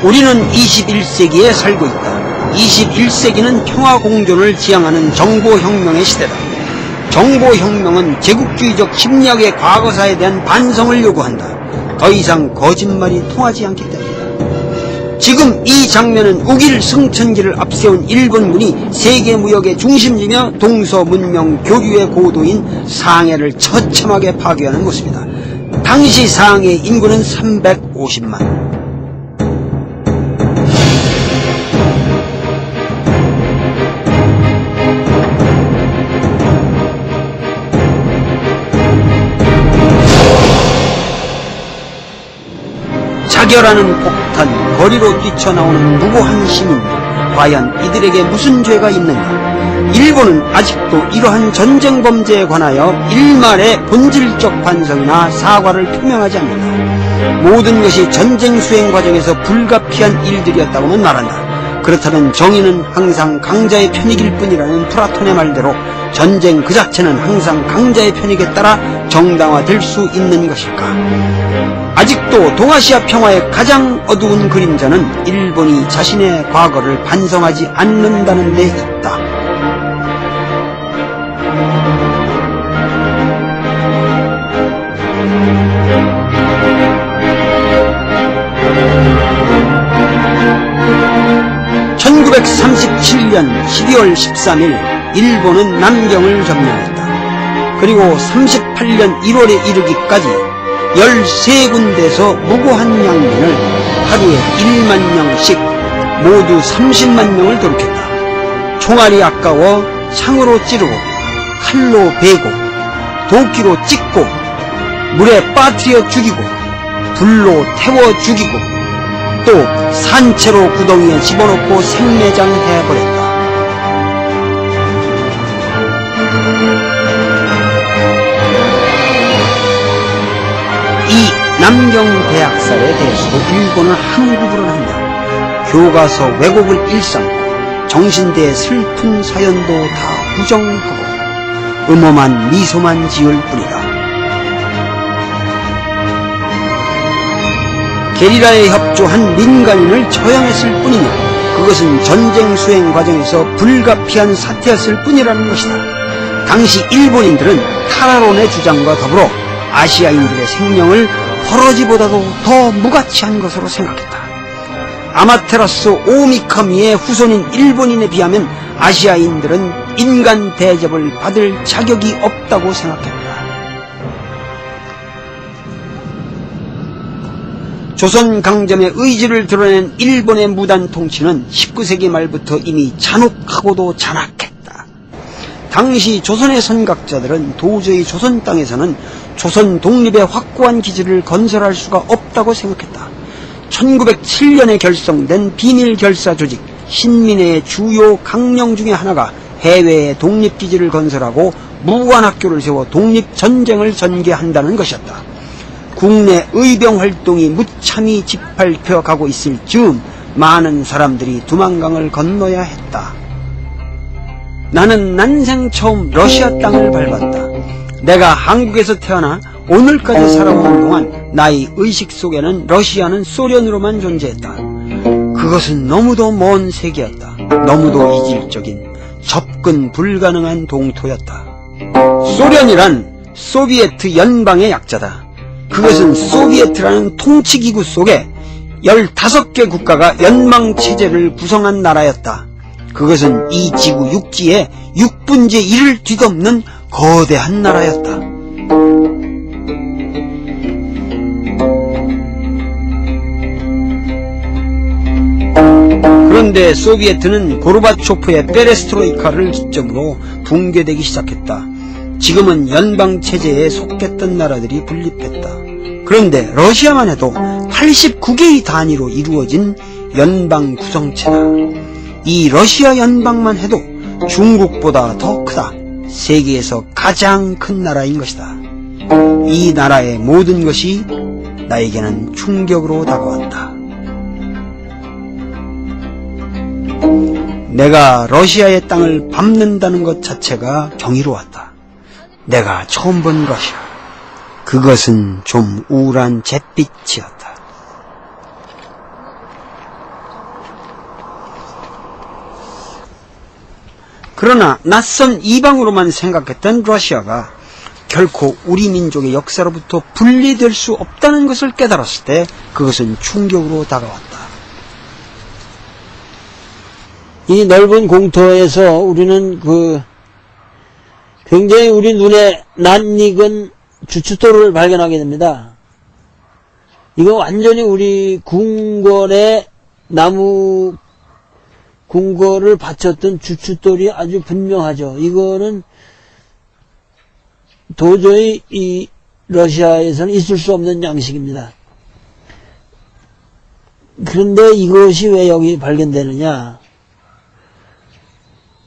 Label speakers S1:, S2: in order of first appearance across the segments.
S1: 우리는 21세기에 살고 있다. 21세기는 평화공존을 지향하는 정보혁명의 시대다. 정보혁명은 제국주의적 침략의 과거사에 대한 반성을 요구한다. 더 이상 거짓말이 통하지 않기 때문이다. 지금 이 장면은 우길 승천기를 앞세운 일본군이 세계무역의 중심지며 동서문명 교류의 고도인 상해를 처참하게 파괴하는 모습이다. 당시 상해 인구는 350만. 자결하는 폭탄, 거리로 뛰쳐나오는 무고한 시민들, 과연 이들에게 무슨 죄가 있는가? 일본은 아직도 이러한 전쟁 범죄에 관하여 일말의 본질적 반성이나 사과를 표명하지 않는다. 모든 것이 전쟁 수행 과정에서 불가피한 일들이었다고는 말한다. 그렇다면 정의는 항상 강자의 편익일 뿐이라는 플라톤의 말대로 전쟁 그 자체는 항상 강자의 편익에 따라 정당화될 수 있는 것일까? 아직도 동아시아 평화의 가장 어두운 그림자는 일본이 자신의 과거를 반성하지 않는다는 데 있다. (1937년 12월 13일) 일본은 남경을 점령했다. 그리고 38년 1월에 이르기까지 13군데에서 무고한 양민을 하루에 1만 명씩 모두 30만 명을 도륙했다. 총알이 아까워 창으로 찌르고 칼로 베고 도끼로 찍고 물에 빠뜨려 죽이고 불로 태워 죽이고 또 산채로 구덩이에 집어넣고 생매장해버렸다. 이 남경대학살에 대해서도 일본은 항구부를 한다. 교과서 왜곡을 일삼고 정신대의 슬픈 사연도 다 부정하고 음험한 미소만 지을 뿐이다. 게리라에 협조한 민간인을 처형했을 뿐이냐, 그것은 전쟁 수행 과정에서 불가피한 사태였을 뿐이라는 것이다. 당시 일본인들은 타라론의 주장과 더불어 아시아인들의 생명을 허러지보다도 더 무가치한 것으로 생각했다. 아마테라스 오미카미의 후손인 일본인에 비하면 아시아인들은 인간 대접을 받을 자격이 없다고 생각했다. 조선 강점의 의지를 드러낸 일본의 무단 통치는 19세기 말부터 이미 잔혹하고도 잔악했다. 당시 조선의 선각자들은 도저히 조선 땅에서는 조선 독립의 확고한 기지를 건설할 수가 없다고 생각했다. 1907년에 결성된 비밀결사 조직 신민회의 주요 강령 중의 하나가 해외에 독립기지를 건설하고 무관학교를 세워 독립전쟁을 전개한다는 것이었다. 국내 의병활동이 무참히 짓밟혀가고 있을 즈음 많은 사람들이 두만강을 건너야 했다. 나는 난생 처음 러시아 땅을 밟았다. 내가 한국에서 태어나 오늘까지 살아오는 동안 나의 의식 속에는 러시아는 소련으로만 존재했다. 그것은 너무도 먼 세계였다. 너무도 이질적인 접근 불가능한 동토였다. 소련이란 소비에트 연방의 약자다. 그것은 소비에트라는 통치기구 속에 15개 국가가 연방체제를 구성한 나라였다. 그것은 이 지구 육지의 6분의 1을 뒤덮는 거대한 나라였다. 그런데 소비에트는 고르바초프의 페레스트로이카를 기점으로 붕괴되기 시작했다. 지금은 연방체제에 속했던 나라들이 분립했다. 그런데 러시아만 해도 89개의 단위로 이루어진 연방 구성체다. 이 러시아 연방만 해도 중국보다 더 크다. 세계에서 가장 큰 나라인 것이다. 이 나라의 모든 것이 나에게는 충격으로 다가왔다. 내가 러시아의 땅을 밟는다는 것 자체가 경이로웠다. 내가 처음 본 러시아, 그것은 좀 우울한 잿빛이었다. 그러나 낯선 이방으로만 생각했던 러시아가 결코 우리 민족의 역사로부터 분리될 수 없다는 것을 깨달았을 때 그것은 충격으로 다가왔다.
S2: 이 넓은 공터에서 우리는 굉장히 우리 눈에 낯익은 주춧돌을 발견하게 됩니다. 이거 완전히 우리 궁궐의 나무 궁궐을 바쳤던 주춧돌이 아주 분명하죠. 이거는 도저히 이 러시아에서는 있을 수 없는 양식입니다. 그런데 이것이 왜 여기 발견되느냐?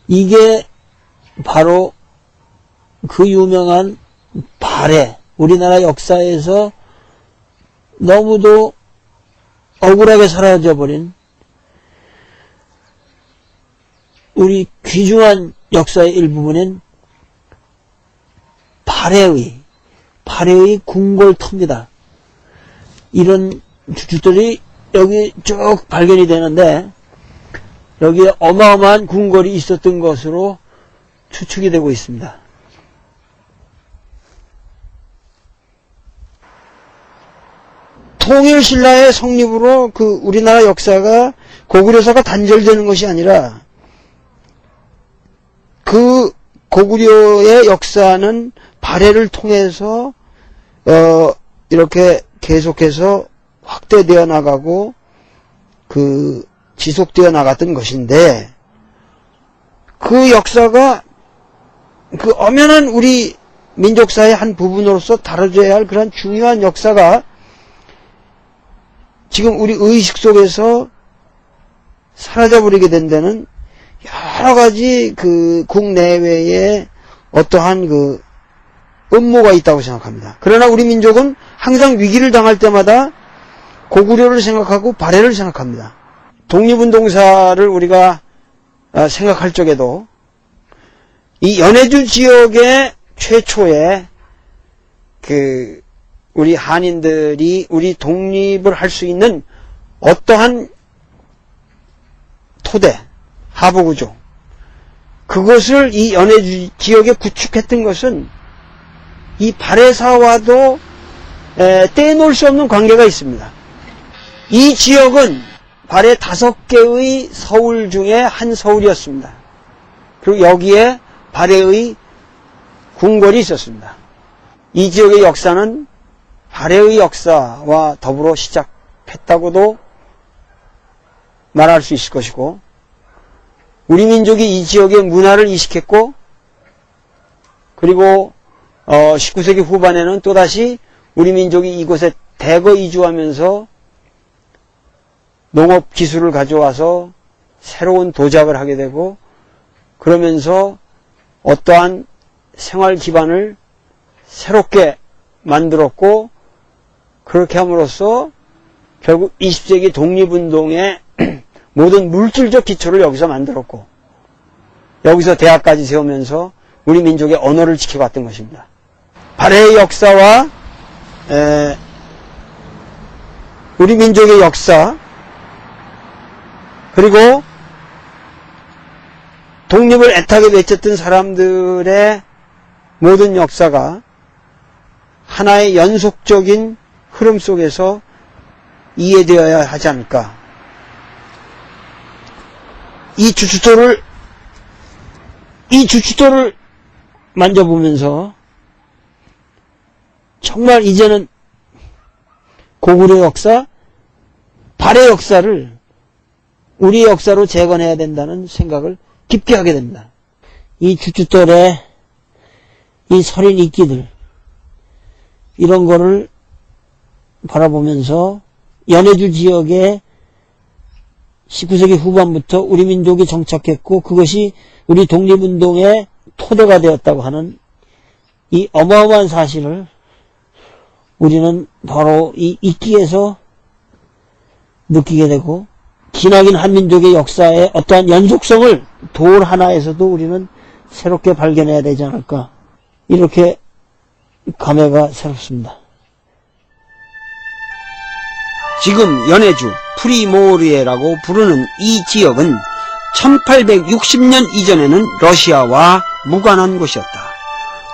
S2: 이게 바로 그 유명한 발해, 우리나라 역사에서 너무도 억울하게 사라져버린 우리 귀중한 역사의 일부분인 발해의 궁궐터입니다. 이런 주춧돌이 여기 쭉 발견이 되는데 여기에 어마어마한 궁궐이 있었던 것으로 추측이 되고 있습니다.
S1: 통일신라의 성립으로 우리나라 역사가 고구려사가 단절되는 것이 아니라 그 고구려의 역사는 발해를 통해서 이렇게 계속해서 확대되어 나가고 지속되어 나갔던 것인데 그 역사가 엄연한 우리 민족사의 한 부분으로서 다뤄져야 할 그런 중요한 역사가 지금 우리 의식 속에서 사라져버리게 된 데는 여러 가지 국내외에 어떠한 음모가 있다고 생각합니다. 그러나 우리 민족은 항상 위기를 당할 때마다 고구려를 생각하고 발해를 생각합니다. 독립운동사를 우리가 생각할 적에도 이 연해주 지역의 최초의 우리 한인들이 우리 독립을 할 수 있는 어떠한 토대, 하부구조, 그것을 이 연해주 지역에 구축했던 것은 이 발해사와도 떼놓을 수 없는 관계가 있습니다. 이 지역은 발해 5개의 서울 중에 한 서울이었습니다. 그리고 여기에 발해의 궁궐이 있었습니다. 이 지역의 역사는 발해의 역사와 더불어 시작했다고도 말할 수 있을 것이고, 우리 민족이 이 지역의 문화를 이식했고, 그리고 19세기 후반에는 또다시 우리 민족이 이곳에 대거 이주하면서 농업 기술을 가져와서 새로운 도작을 하게 되고, 그러면서 어떠한 생활 기반을 새롭게 만들었고, 그렇게 함으로써 결국 20세기 독립운동의 모든 물질적 기초를 여기서 만들었고, 여기서 대학까지 세우면서 우리 민족의 언어를 지켜갔던 것입니다. 발해의 역사와 우리 민족의 역사, 그리고 독립을 애타게 외쳤던 사람들의 모든 역사가 하나의 연속적인 흐름 속에서 이해되어야 하지 않을까. 이 주춧돌을 만져보면서 정말 이제는 고구려 역사, 발해 역사를 우리 역사로 재건해야 된다는 생각을 깊게 하게 됩니다. 이 주춧돌에 이 서린 이끼들, 이런 거를 바라보면서 연해주 지역에 19세기 후반부터 우리 민족이 정착했고, 그것이 우리 독립운동의 토대가 되었다고 하는 이 어마어마한 사실을 우리는 바로 이 이끼에서 느끼게 되고, 기나긴 한민족의 역사의 어떠한 연속성을 돌 하나에서도 우리는 새롭게 발견해야 되지 않을까, 이렇게 감회가 새롭습니다. 지금 연해주 프리모르에라고 부르는 이 지역은 1860년 이전에는 러시아와 무관한 곳이었다.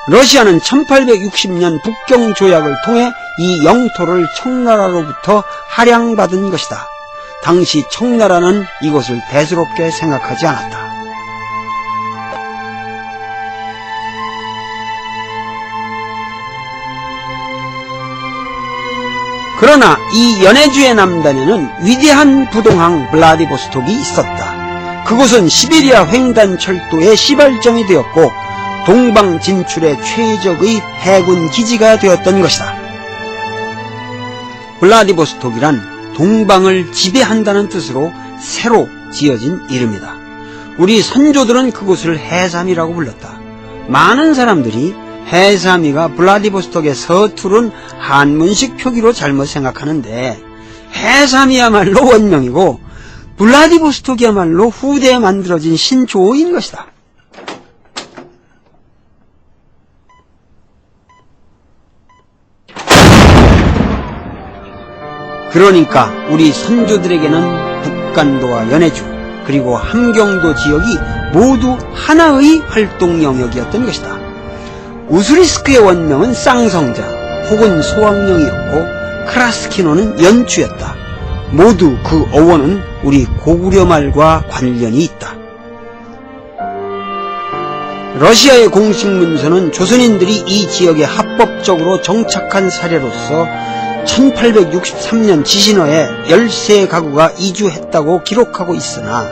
S1: 러시아는 1860년 북경조약을 통해 이 영토를 청나라로부터 할양받은 것이다. 당시 청나라는 이것을 대수롭게 생각하지 않았다. 그러나 이 연해주의 남단에는 위대한 부동항 블라디보스톡이 있었다. 그곳은 시베리아 횡단철도의 시발점이 되었고 동방 진출의 최적의 해군 기지가 되었던 것이다. 블라디보스톡이란 동방을 지배한다는 뜻으로 새로 지어진 이름이다. 우리 선조들은 그곳을 해삼이라고 불렀다. 많은 사람들이 해삼이가 블라디보스톡의 서투른 한문식 표기로 잘못 생각하는데 해삼이야말로 원명이고 블라디보스톡이야말로 후대에 만들어진 신조어인 것이다. 그러니까 우리 선조들에게는 북간도와 연해주 그리고 함경도 지역이 모두 하나의 활동 영역이었던 것이다. 우스리스크의 원명은 쌍성자 혹은 소왕령이었고 크라스키노는 연추였다. 모두 그 어원은 우리 고구려 말과 관련이 있다. 러시아의 공식 문서는 조선인들이 이 지역에 합법적으로 정착한 사례로서 1863년 지신어에 13가구가 이주했다고 기록하고 있으나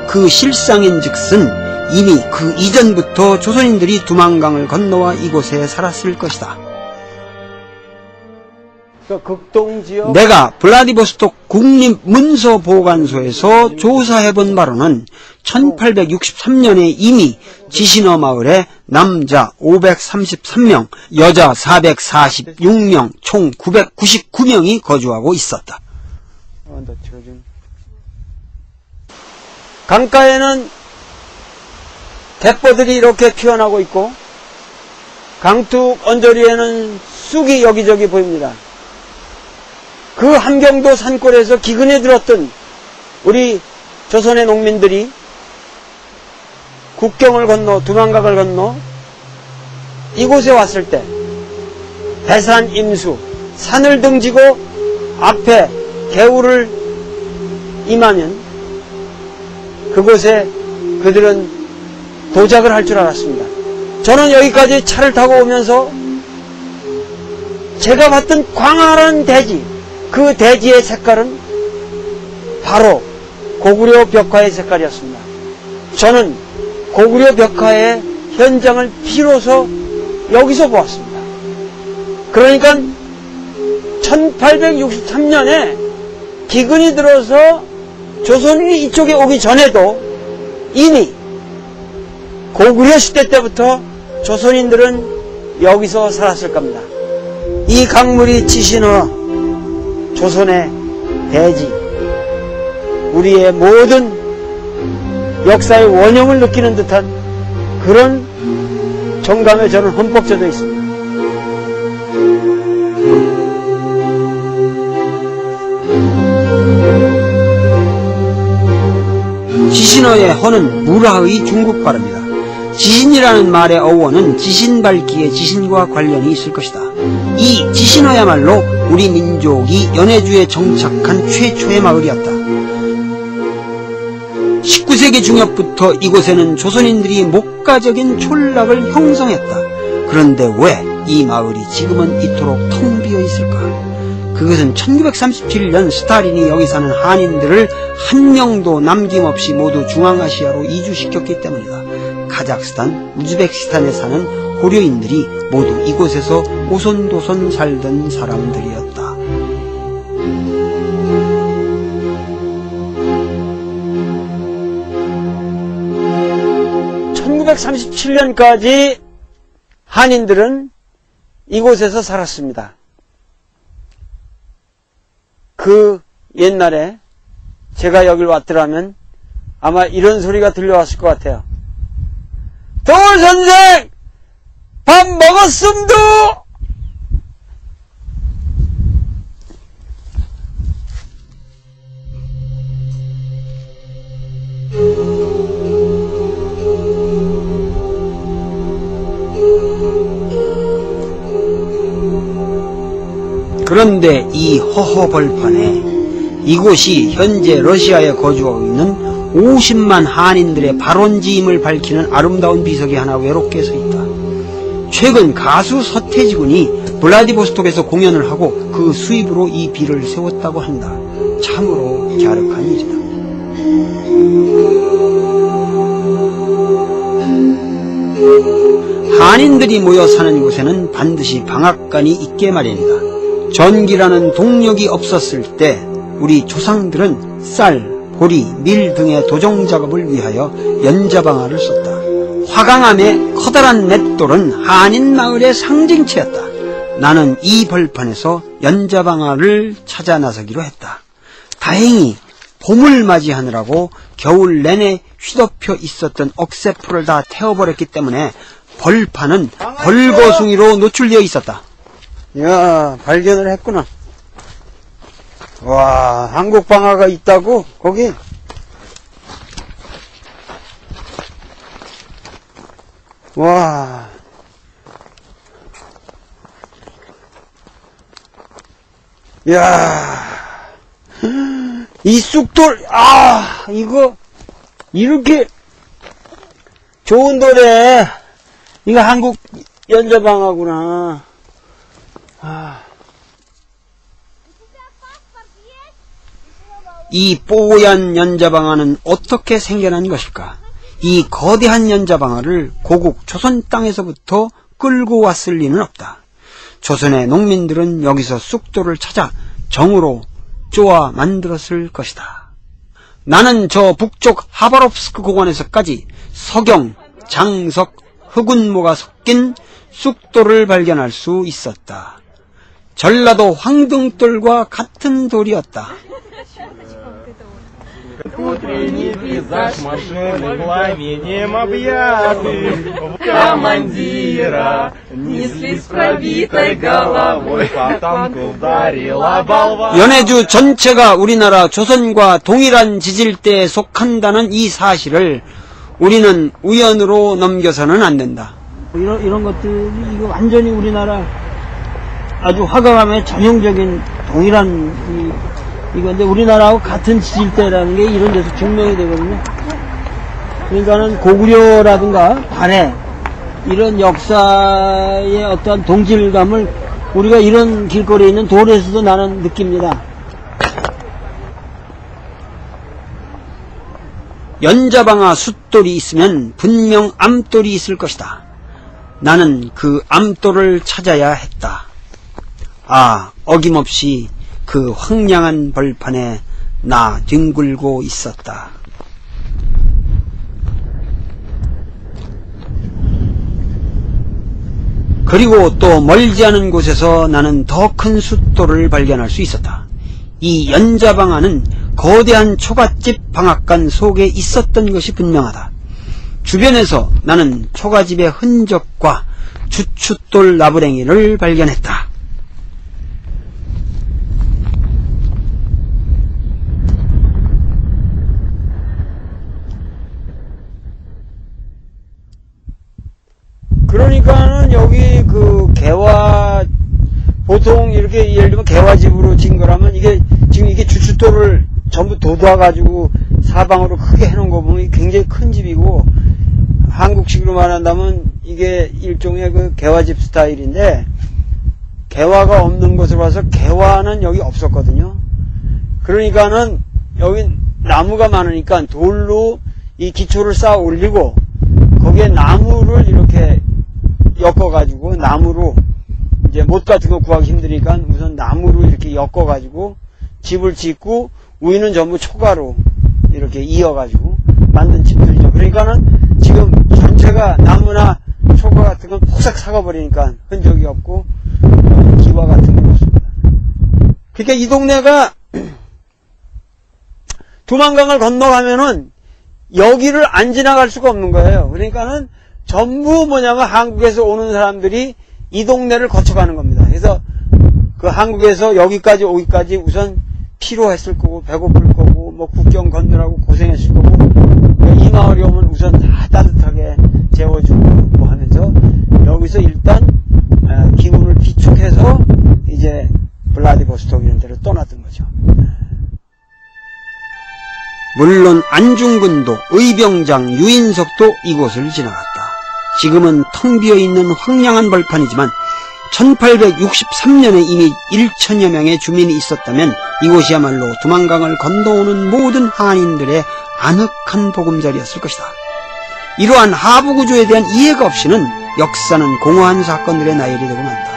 S1: 그 실상인즉슨 이미 그 이전부터 조선인들이 두만강을 건너와 이곳에 살았을 것이다.
S2: 극동지역
S1: 내가 블라디보스톡 국립문서보관소에서 조사해본 바로는 1863년에 이미 지신어 마을에 남자 533명, 여자 446명, 총 999명이 거주하고 있었다. 강가에는 갯벌들이 이렇게 피어나고 있고 강둑 언저리에는 쑥이 여기저기 보입니다. 그 함경도 산골에서 기근에 들었던 우리 조선의 농민들이 국경을 건너 두만강을 건너 이곳에 왔을 때 대산 임수 산을 등지고 앞에 개울을 임하면 그곳에 그들은 도작을 할 줄 알았습니다. 저는 여기까지 차를 타고 오면서 제가 봤던 광활한 대지, 그 대지의 색깔은 바로 고구려 벽화의 색깔이었습니다. 저는 고구려 벽화의 현장을 비로소 여기서 보았습니다. 그러니까 1863년에 기근이 들어서 조선인이 이쪽에 오기 전에도 이미 고구려 시대 때부터 조선인들은 여기서 살았을 겁니다. 이 강물이 지신어 조선의 대지, 우리의 모든 역사의 원형을 느끼는 듯한 그런 정감에 저는 흠뻑 젖어 있습니다. 지신어의 허는 무라의 중국 발음이다. 지신이라는 말의 어원은 지신밟기의 지신과 관련이 있을 것이다. 이 지신어야말로 우리 민족이 연해주에 정착한 최초의 마을이었다. 19세기 중엽부터 이곳에는 조선인들이 목가적인 촌락을 형성했다. 그런데 왜 이 마을이 지금은 이토록 텅 비어 있을까? 그것은 1937년 스탈린이 여기 사는 한인들을 한 명도 남김없이 모두 중앙아시아로 이주시켰기 때문이다. 카자흐스탄, 우즈베키스탄에 사는 고려인들이 모두 이곳에서 오손도손 살던 사람들이었다. 1937년까지 한인들은 이곳에서 살았습니다. 그 옛날에 제가 여길 왔더라면 아마 이런 소리가 들려왔을 것 같아요. 도선생! 밥 먹었음도! 그런데 이 허허 벌판에 이곳이 현재 러시아에 거주하고 있는 50만 한인들의 발원지임을 밝히는 아름다운 비석이 하나 외롭게 서 있다. 최근 가수 서태지군이 블라디보스톡에서 공연을 하고 그 수입으로 이 비를 세웠다고 한다. 참으로 갸륵한 일이다. 한인들이 모여 사는 곳에는 반드시 방앗간이 있게 마련이다. 전기라는 동력이 없었을 때 우리 조상들은 쌀, 보리, 밀 등의 도정 작업을 위하여 연자방아를 썼다. 화강암의 커다란 맷돌은 한인 마을의 상징체였다. 나는 이 벌판에서 연자방아를 찾아 나서기로 했다. 다행히 봄을 맞이하느라고 겨울 내내 휘덮여 있었던 억새풀을 다 태워버렸기 때문에 벌판은 벌거숭이로 노출되어 있었다.
S2: 야, 발견을 했구나. 와, 한국 방아가 있다고? 거기? 와. 야. 이 쑥돌, 이거, 이렇게 좋은 돌에, 이거 한국 연자방아구나.
S1: 이 뽀얀 연자방아는 어떻게 생겨난 것일까? 이 거대한 연자방아를 고국 조선 땅에서부터 끌고 왔을 리는 없다. 조선의 농민들은 여기서 쑥돌을 찾아 정으로 쪼아 만들었을 것이다. 나는 저 북쪽 하바롭스크 고관에서까지 석영, 장석, 흑운모가 섞인 쑥돌을 발견할 수 있었다. 전라도 황등돌과 같은 돌이었다.
S3: Утренний пейзаж машины пламенем объятый командира несли с пробитой головой по танку ударила болван.
S1: 연해주 전체가 우리나라 조선과 동일한 지질대에 속한다는 이 사실을 우리는 우연으로 넘겨서는 안 된다.
S2: 이런 것들이, 이거 완전히 우리나라 아주 화강암의 전형적인 동일한 이건데, 우리나라하고 같은 지질대라는 게 이런 데서 증명이 되거든요. 그러니까는 고구려라든가 발해, 이런 역사의 어떠한 동질감을 우리가 이런 길거리에 있는 돌에서도 나는 느낍니다.
S1: 연자방아 숫돌이 있으면 분명 암돌이 있을 것이다. 나는 그 암돌을 찾아야 했다. 어김없이 그 황량한 벌판에 나 뒹굴고 있었다. 그리고 또 멀지 않은 곳에서 나는 더 큰 숫돌을 발견할 수 있었다. 이 연자방아는 거대한 초가집 방앗간 속에 있었던 것이 분명하다. 주변에서 나는 초가집의 흔적과 주춧돌 나부랭이를 발견했다.
S2: 그러니까는 여기 그 개화, 보통 이렇게 예를 들면 개화집으로 진 거라면 이게 지금 이게 주춧돌을 전부 돋아가지고 사방으로 크게 해놓은 거 보면 굉장히 큰 집이고, 한국식으로 말한다면 이게 일종의 그 개화집 스타일인데, 개화가 없는 곳으로 와서 개화는 여기 없었거든요. 그러니까는 여기 나무가 많으니까 돌로 이 기초를 쌓아 올리고 거기에 나무를 이렇게 엮어가지고, 나무로 이제 못 같은 거 구하기 힘드니까 우선 나무로 이렇게 엮어가지고 집을 짓고, 위는 전부 초가로 이렇게 이어가지고 만든 집들이죠. 그러니까는 지금 전체가 나무나 초가 같은 건 폭삭 사가버리니까 흔적이 없고 기와 같은 건 없습니다. 그러니까 이 동네가 두만강을 건너가면은 여기를 안 지나갈 수가 없는 거예요. 그러니까는 전부 뭐냐면 한국에서 오는 사람들이 이 동네를 거쳐가는 겁니다. 그래서 그 한국에서 여기까지 오기까지 우선 피로했을 거고, 배고플 거고, 뭐 국경 건너라고 고생했을 거고, 이 마을에 오면 우선 다 따뜻하게 재워주고 뭐 하면서 여기서 일단 기운을 비축해서 이제 블라디보스톡 이런 데로 떠났던 거죠.
S1: 물론 안중근도 의병장 유인석도 이곳을 지나갔다. 지금은 텅 비어있는 황량한 벌판이지만 1863년에 이미 1천여 명의 주민이 있었다면 이곳이야말로 두만강을 건너오는 모든 한인들의 아늑한 보금자리였을 것이다. 이러한 하부구조에 대한 이해가 없이는 역사는 공허한 사건들의 나열이 되고 만다.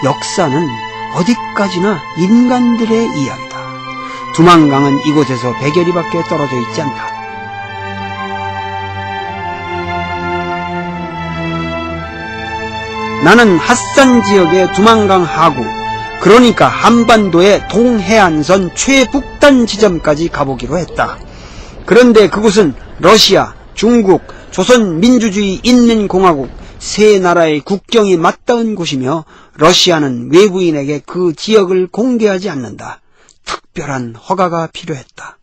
S1: 역사는 어디까지나 인간들의 이야기다. 두만강은 이곳에서 100여리 밖에 떨어져 있지 않다. 나는 핫산 지역의 두만강 하구, 그러니까 한반도의 동해안선 최북단 지점까지 가보기로 했다. 그런데 그곳은 러시아, 중국, 조선민주주의 인민공화국 세 나라의 국경이 맞닿은 곳이며 러시아는 외부인에게 그 지역을 공개하지 않는다. 특별한 허가가 필요했다.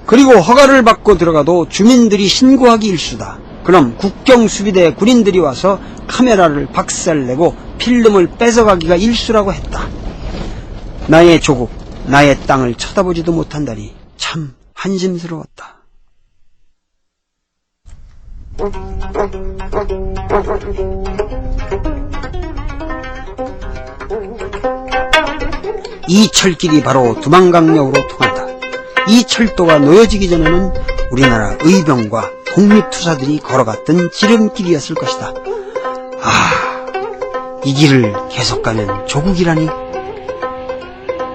S1: 그리고 허가를 받고 들어가도 주민들이 신고하기 일수다. 그럼 국경수비대 군인들이 와서 카메라를 박살내고 필름을 뺏어가기가 일수라고 했다. 나의 조국, 나의 땅을 쳐다보지도 못한다니 참 한심스러웠다. 이 철길이 바로 두만강역으로 통한다. 이 철도가 놓여지기 전에는 우리나라 의병과 독립투사들이 걸어갔던 지름길이었을 것이다. 이 길을 계속 가면 조국이라니.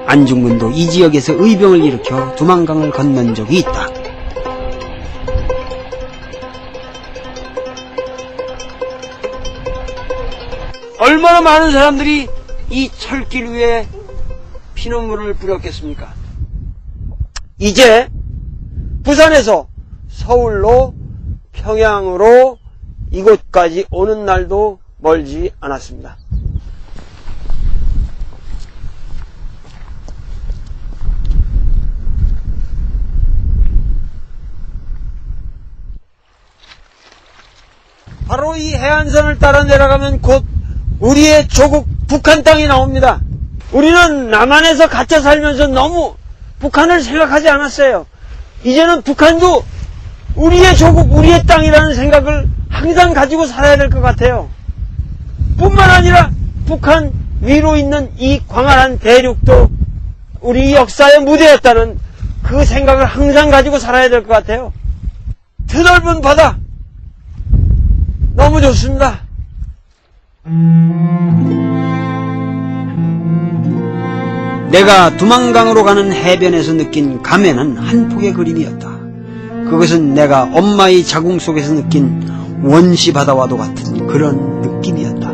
S1: 안중근도 이 지역에서 의병을 일으켜 두만강을 건넌 적이 있다. 얼마나 많은 사람들이 이 철길 위에 피눈물을 뿌렸겠습니까? 이제 부산에서 서울로 평양으로 이곳까지 오는 날도 멀지 않았습니다. 바로 이 해안선을 따라 내려가면 곧 우리의 조국 북한 땅이 나옵니다. 우리는 남한에서 갇혀 살면서 너무 북한을 생각하지 않았어요. 이제는 북한도 우리의 조국, 우리의 땅이라는 생각을 항상 가지고 살아야 될 것 같아요. 뿐만 아니라 북한 위로 있는 이 광활한 대륙도 우리 역사의 무대였다는 그 생각을 항상 가지고 살아야 될 것 같아요. 드넓은 바다 너무 좋습니다. 내가 두만강으로 가는 해변에서 느낀 감회는 한 폭의 그림이었다. 그것은 내가 엄마의 자궁 속에서 느낀 원시 바다와도 같은 그런 느낌이었다.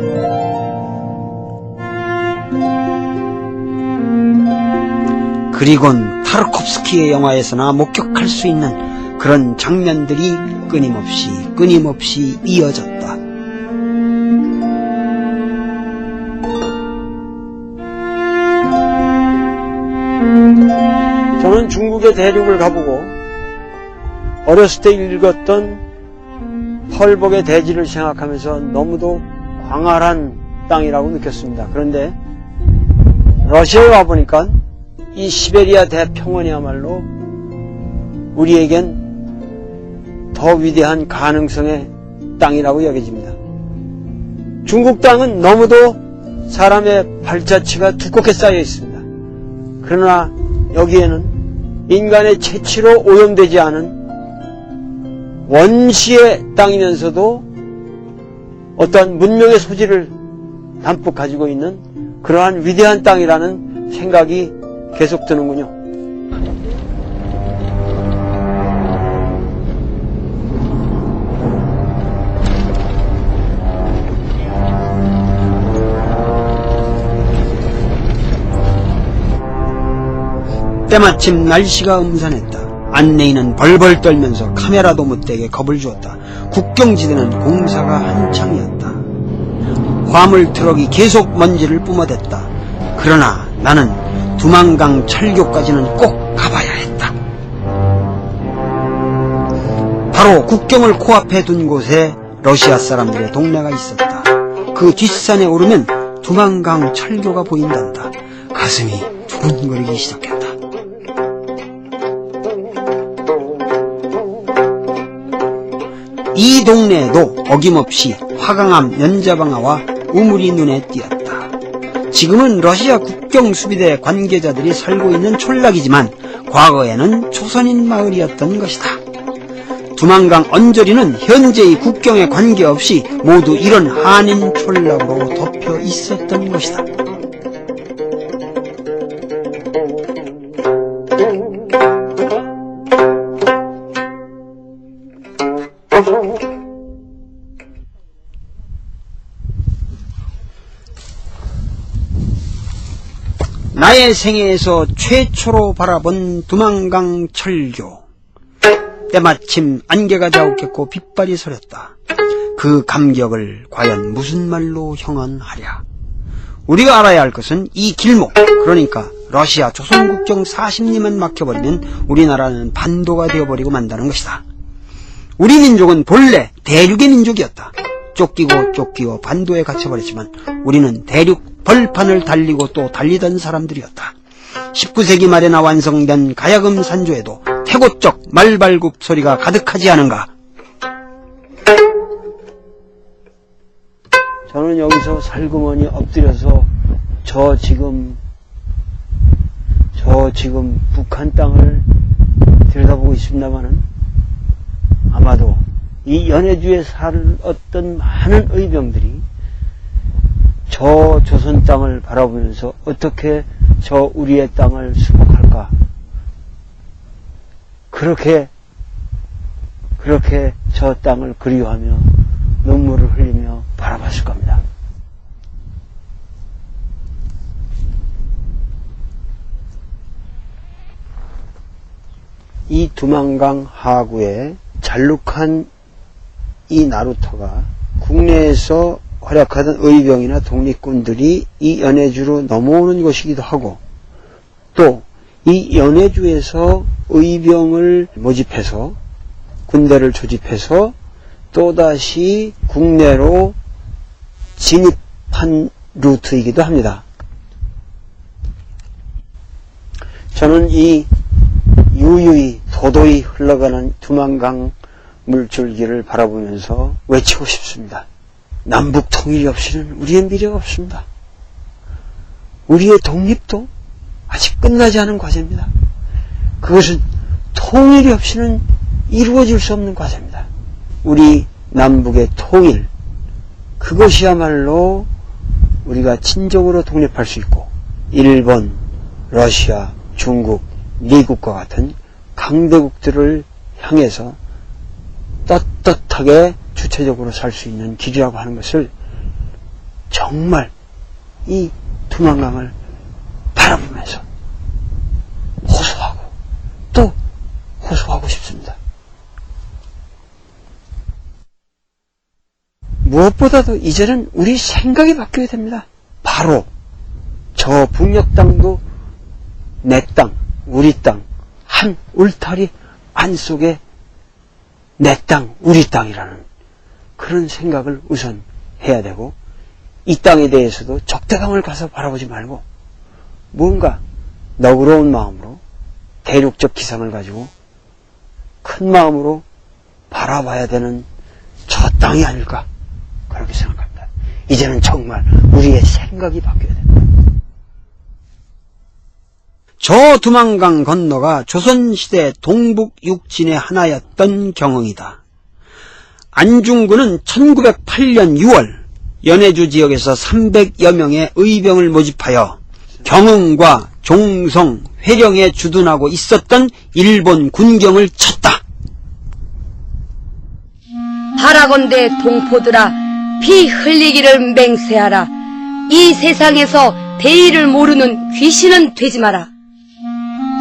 S1: 그리곤 타르코프스키의 영화에서나 목격할 수 있는 그런 장면들이 끊임없이 이어졌다. 저는 중국의 대륙을 가보고 어렸을 때 읽었던 펄복의 대지를 생각하면서 너무도 광활한 땅이라고 느꼈습니다. 그런데 러시아에 와보니까 이 시베리아 대평원이야말로 우리에겐 더 위대한 가능성의 땅이라고 여겨집니다. 중국 땅은 너무도 사람의 발자취가 두껍게 쌓여 있습니다. 그러나 여기에는 인간의 채취로 오염되지 않은 원시의 땅이면서도 어떤 문명의 소질을 담뿍 가지고 있는 그러한 위대한 땅이라는 생각이 계속 드는군요. 때마침 날씨가 음산했다. 안내인은 벌벌 떨면서 카메라도 못되게 겁을 주었다. 국경지대는 공사가 한창이었다. 화물 트럭이 계속 먼지를 뿜어댔다. 그러나 나는 두만강 철교까지는 꼭 가봐야 했다. 바로 국경을 코앞에 둔 곳에 러시아 사람들의 동네가 있었다. 그 뒷산에 오르면 두만강 철교가 보인단다. 가슴이 두근거리기 시작했다. 이 동네에도 어김없이 화강암 연자방아와 우물이 눈에 띄었다. 지금은 러시아 국경수비대 관계자들이 살고 있는 촌락이지만 과거에는 조선인 마을이었던 것이다. 두만강 언저리는 현재의 국경에 관계없이 모두 이런 한인 촌락으로 덮여 있었던 것이다. 나의 생애에서 최초로 바라본 두만강 철교. 때마침 안개가 자욱했고 빗발이 서렸다. 그 감격을 과연 무슨 말로 형언하랴. 우리가 알아야 할 것은 이 길목, 그러니까 러시아 조선국경 40리만 막혀버리면 우리나라는 반도가 되어버리고 만다는 것이다. 우리 민족은 본래 대륙의 민족이었다. 쫓기고 반도에 갇혀버렸지만 우리는 대륙 벌판을 달리고 또 달리던 사람들이었다. 19세기 말에나 완성된 가야금 산조에도 태고적 말발굽 소리가 가득하지 않은가.
S2: 저는 여기서 살그머니 엎드려서 저 지금 북한 땅을 들여다보고 있습니다마는 아마도 이 연해주에 살았던 많은 의병들이 저 조선 땅을 바라보면서 어떻게 저 우리의 땅을 수복할까, 그렇게 저 땅을 그리워하며 눈물을 흘리며 바라봤을 겁니다. 이 두만강 하구에 잘룩한 이 나루터가 국내에서 활약하던 의병이나 독립군들이 이 연해주로 넘어오는 곳이기도 하고, 또 이 연해주에서 의병을 모집해서 군대를 조집해서 또다시 국내로 진입한 루트이기도 합니다. 저는 이 유유히 도도히 흘러가는 두만강 물줄기를 바라보면서 외치고 싶습니다. 남북 통일이 없이는 우리의 미래가 없습니다. 우리의 독립도 아직 끝나지 않은 과제입니다. 그것은 통일이 없이는 이루어질 수 없는 과제입니다. 우리 남북의 통일, 그것이야말로 우리가 진정으로 독립할 수 있고 일본, 러시아, 중국, 미국과 같은 강대국들을 향해서 떳떳하게 주체적으로 살 수 있는 길이라고 하는 것을 정말 이 두만강을 바라보면서 호소하고 또 호소하고 싶습니다. 무엇보다도 이제는 우리 생각이 바뀌어야 됩니다. 바로 저 북녘 땅도 내 땅, 우리 땅, 한 울타리 안속에 내 땅, 우리 땅이라는 그런 생각을 우선 해야 되고, 이 땅에 대해서도 적대감을 가서 바라보지 말고 뭔가 너그러운 마음으로 대륙적 기상을 가지고 큰 마음으로 바라봐야 되는 저 땅이 아닐까, 그렇게 생각합니다. 이제는 정말 우리의 생각이 바뀌어야 됩니다.
S1: 저 두만강 건너가 조선시대 동북 육진의 하나였던 경흥이다. 안중근은 1908년 6월 연해주 지역에서 300여 명의 의병을 모집하여 경흥과 종성, 회령에 주둔하고 있었던 일본 군경을 쳤다.
S4: 바라건대 동포들아, 피 흘리기를 맹세하라. 이 세상에서 대의를 모르는 귀신은 되지 마라.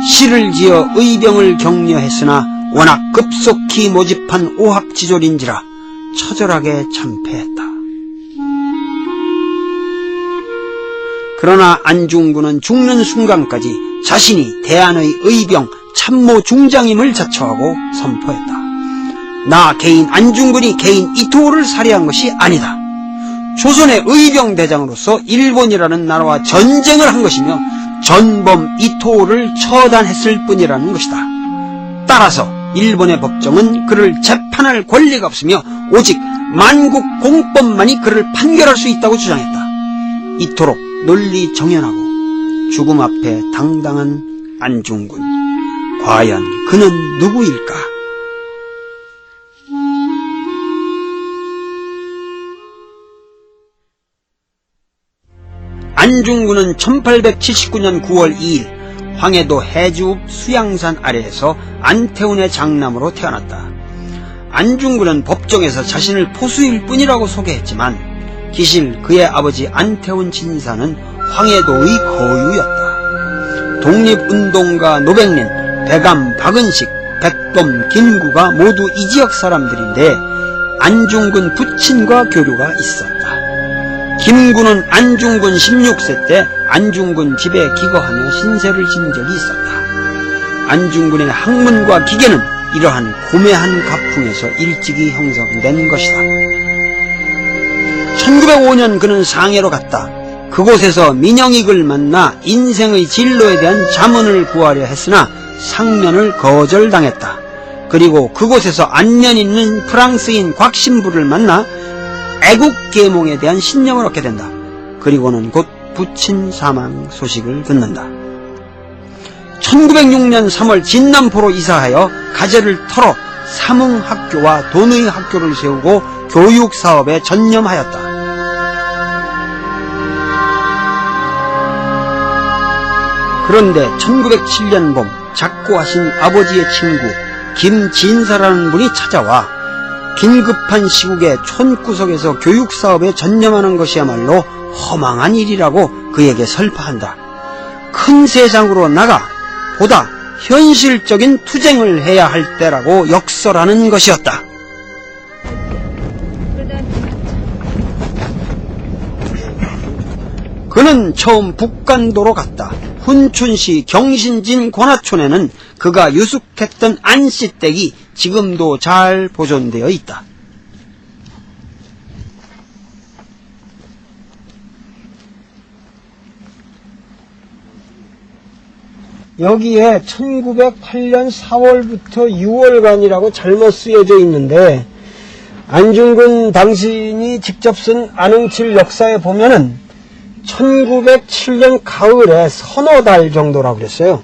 S1: 시를 지어 의병을 격려했으나 워낙 급속히 모집한 오합지졸인지라 처절하게 참패했다. 그러나 안중근은 죽는 순간까지 자신이 대한의 의병 참모 중장임을 자처하고 선포했다. 나 개인 안중근이 개인 이토를 살해한 것이 아니다. 조선의 의병대장으로서 일본이라는 나라와 전쟁을 한 것이며 전범 이토를 처단했을 뿐이라는 것이다. 따라서 일본의 법정은 그를 재판할 권리가 없으며 오직 만국 공법만이 그를 판결할 수 있다고 주장했다. 이토록 논리 정연하고 죽음 앞에 당당한 안중근, 과연 그는 누구일까? 안중근은 1879년 9월 2일 황해도 해주읍 수양산 아래에서 안태훈의 장남으로 태어났다. 안중근은 법정에서 자신을 포수일 뿐이라고 소개했지만 기실 그의 아버지 안태훈 진사는 황해도의 거유였다. 독립운동가 노백린, 배감 박은식, 백범 김구가 모두 이 지역 사람들인데 안중근 부친과 교류가 있었다. 김구는 안중근 16세 때 안중근 집에 기거하며 신세를 진 적이 있었다. 안중근의 학문과 기계는 이러한 고매한 가풍에서 일찍이 형성된 것이다. 1905년 그는 상해로 갔다. 그곳에서 민영익을 만나 인생의 진로에 대한 자문을 구하려 했으나 상면을 거절당했다. 그리고 그곳에서 안면 있는 프랑스인 곽신부를 만나 애국계몽에 대한 신념을 얻게 된다. 그리고는 곧 부친 사망 소식을 듣는다. 1906년 3월 진남포로 이사하여 가재를 털어 삼흥학교와 돈의학교를 세우고 교육사업에 전념하였다. 그런데 1907년 봄 작고하신 아버지의 친구 김진사라는 분이 찾아와 긴급한 시국에 촌구석에서 교육사업에 전념하는 것이야말로 허망한 일이라고 그에게 설파한다. 큰 세상으로 나가 보다 현실적인 투쟁을 해야 할 때라고 역설하는 것이었다. 그는 처음 북간도로 갔다. 훈춘시 경신진 권하촌에는 그가 유숙했던 안씨댁이 지금도 잘 보존되어 있다.
S2: 여기에 1908년 4월부터 6월간이라고 잘못 쓰여져 있는데 안중근 당신이 직접 쓴 안흥칠 역사에 보면은 1907년 가을에 서너 달 정도라고 그랬어요.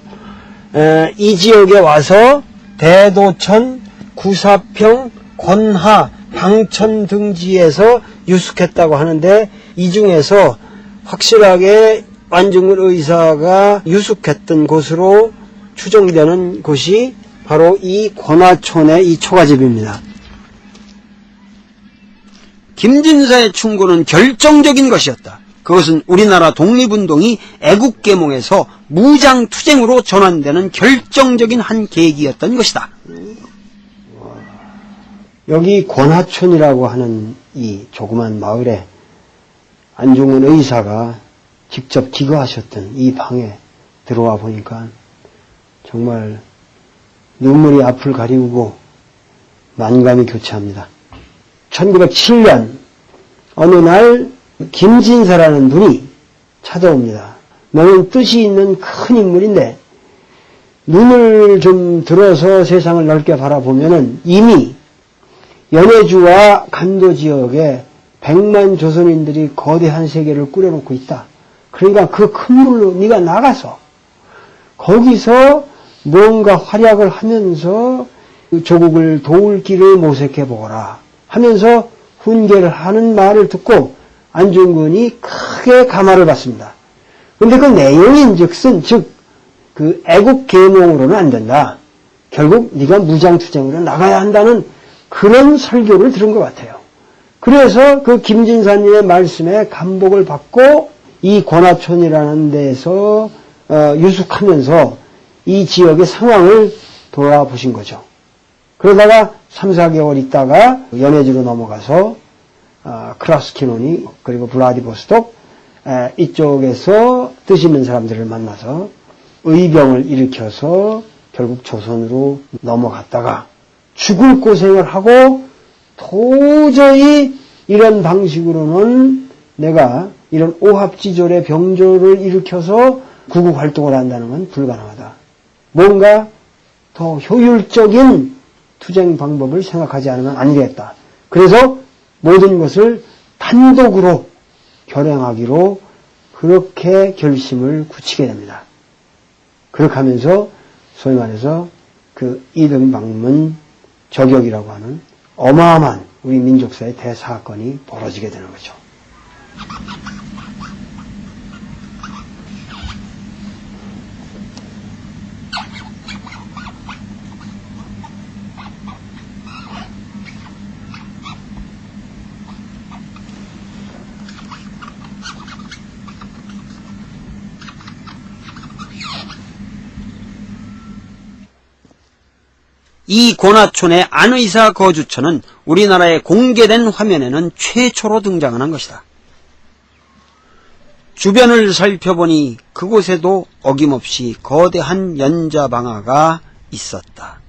S2: 이 지역에 와서 대도천, 구사평, 권하, 방천 등지에서 유숙했다고 하는데 이 중에서 확실하게 안중근 의사가 유숙했던 곳으로 추정되는 곳이 바로 이 권하촌의 이 초가집입니다.
S1: 김진사의 충고는 결정적인 것이었다. 그것은 우리나라 독립운동이 애국계몽에서 무장투쟁으로 전환되는 결정적인 한 계기였던 것이다.
S2: 여기 권하촌이라고 하는 이 조그만 마을에 안중근 의사가 직접 기거하셨던 이 방에 들어와 보니까 정말 눈물이 앞을 가리우고 만감이 교차합니다. 1907년 어느 날 김진사라는 분이 찾아옵니다. 너는 뜻이 있는 큰 인물인데 눈을 좀 들어서 세상을 넓게 바라보면은 이미 연해주와 간도 지역에 100만 조선인들이 거대한 세계를 꾸려놓고 있다. 그러니까 그 큰 물로 네가 나가서 거기서 뭔가 활약을 하면서 조국을 도울 길을 모색해 보거라 하면서 훈계를 하는 말을 듣고 안중근이 크게 감화를 받습니다. 근데 그 내용인즉슨 즉 그 애국 계몽으로는 안 된다. 결국 네가 무장투쟁으로 나가야 한다는 그런 설교를 들은 것 같아요. 그래서 그 김진사님의 말씀에 감복을 받고 이 권하촌이라는 데에서 유숙하면서 이 지역의 상황을 돌아보신 거죠. 그러다가 3, 4개월 있다가 연해주로 넘어가서 크라스키노니 그리고 블라디보스톡 이쪽에서 뜻 있는 사람들을 만나서 의병을 일으켜서 결국 조선으로 넘어갔다가 죽을 고생을 하고 도저히 이런 방식으로는
S1: 내가 이런 오합지졸의 병조를 일으켜서 구국 활동을 한다는 건 불가능하다. 뭔가 더 효율적인 투쟁 방법을 생각하지 않으면 안 되겠다. 그래서 모든 것을 단독으로 결행하기로 그렇게 결심을 굳히게 됩니다. 그렇게 하면서 소위 말해서 그 이등방문 저격이라고 하는 어마어마한 우리 민족사의 대사건이 벌어지게 되는 거죠.
S2: 이 고나촌의 안의사 거주처는 우리나라의 공개된 화면에는 최초로 등장한 것이다. 주변을 살펴보니 그곳에도 어김없이 거대한 연자방아가 있었다.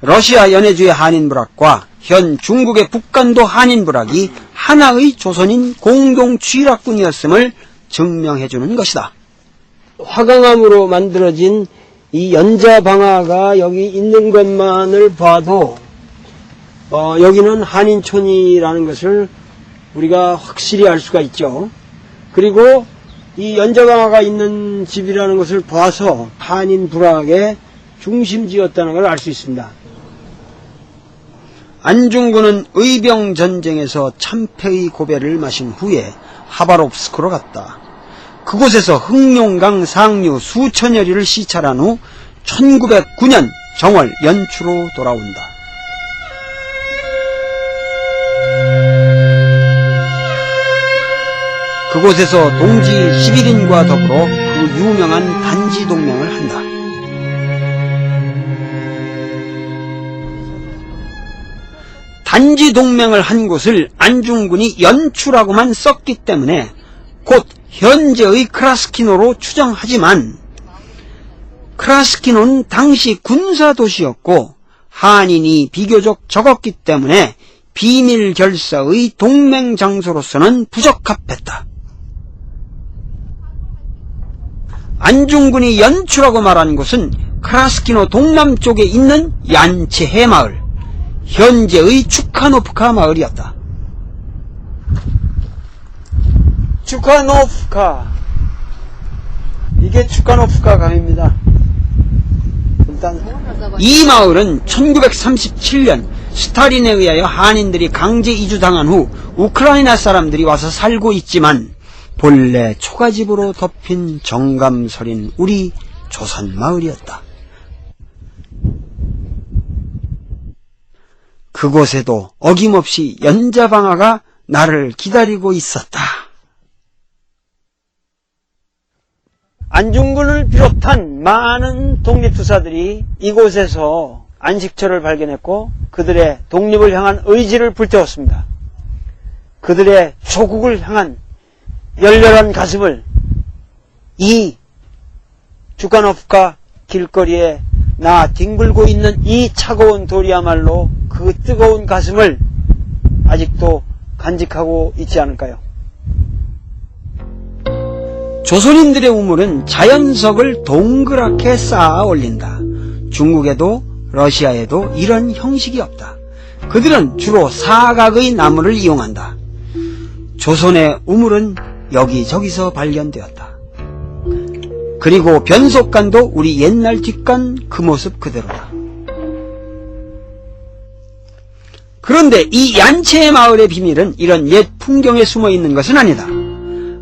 S2: 러시아 연해주의 한인부락과 현 중국의 북간도 한인부락이 하나의 조선인 공동 취락군이었음을 증명해주는 것이다.
S1: 화강암으로 만들어진 이 연자방아가 여기 있는 것만을 봐도 여기는 한인촌이라는 것을 우리가 확실히 알 수가 있죠. 그리고 이 연자방아가 있는 집이라는 것을 봐서 한인 부락의 중심지였다는 걸 알 수 있습니다.
S2: 안중근은 의병전쟁에서 참패의 고배를 마신 후에 하바롭스크로 갔다. 그곳에서 흑룡강 상류 수천여리를 시찰한 후 1909년 정월 연초로 돌아온다. 그곳에서 동지 11인과 더불어 그 유명한 단지동맹을 한다. 단지동맹을 한 곳을 안중근이 연추라고만 썼기 때문에 곧 현재의 크라스키노로 추정하지만 크라스키노는 당시 군사도시였고 한인이 비교적 적었기 때문에 비밀 결사의 동맹 장소로서는 부적합했다. 안중근이 연추라고 말한 곳은 크라스키노 동남쪽에 있는 얀체해 마을, 현재의 추카노프카 마을이었다.
S1: 추카노프카, 이게 추카노프카 강입니다. 일단
S2: 이 마을은 1937년 스탈린에 의하여 한인들이 강제 이주당한 후 우크라이나 사람들이 와서 살고 있지만 본래 초가집으로 덮인 정감서린 우리 조선 마을이었다. 그곳에도 어김없이 연자방아가 나를 기다리고 있었다.
S1: 안중근을 비롯한 많은 독립투사들이 이곳에서 안식처를 발견했고 그들의 독립을 향한 의지를 불태웠습니다. 그들의 조국을 향한 열렬한 가슴을 이 추카노프카 길거리에 나 뒹굴고 있는 이 차가운 돌이야말로 그 뜨거운 가슴을 아직도 간직하고 있지 않을까요?
S2: 조선인들의 우물은 자연석을 동그랗게 쌓아 올린다. 중국에도 러시아에도 이런 형식이 없다. 그들은 주로 사각의 나무를 이용한다. 조선의 우물은 여기저기서 발견되었다. 그리고 변속관도 우리 옛날 뒷관 그 모습 그대로다. 그런데 이 얀체의 마을의 비밀은 이런 옛 풍경에 숨어 있는 것은 아니다.